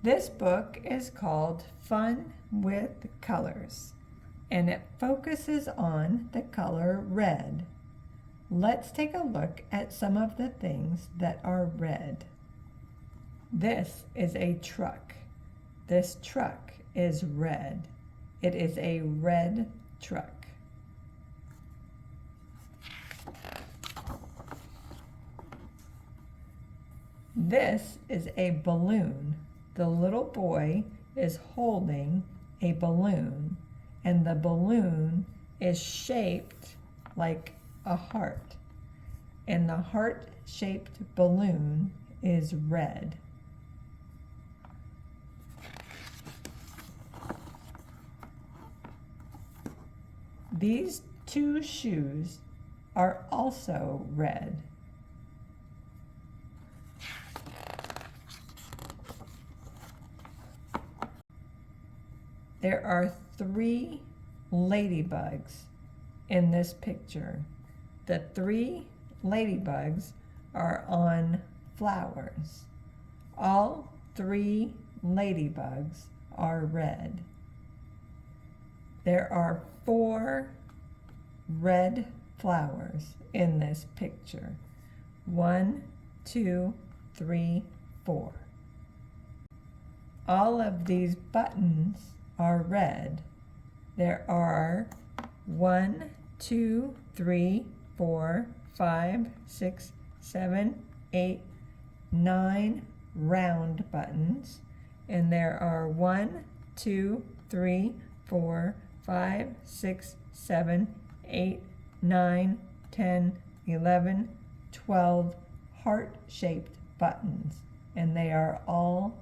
This book is called Fun with Colors, and it focuses on the color red. Let's take a look at some of the things that are red. This is a truck. This truck is red. It is a red truck. This is a balloon. The little boy is holding a balloon, and the balloon is shaped like a heart, and the heart-shaped balloon is red. These two shoes are also red. There are 3 ladybugs in this picture. The 3 ladybugs are on flowers. All 3 ladybugs are red. There are 4 red flowers in this picture. 1, 2, 3, 4. All of these buttons are red. There are 1, 2, 3, 4, 5, 6, 7, 8, 9 round buttons, and there are 1, 2, 3, 4, 5, 6, 7, 8, 9, 10, 11, 12 heart-shaped buttons, and they are all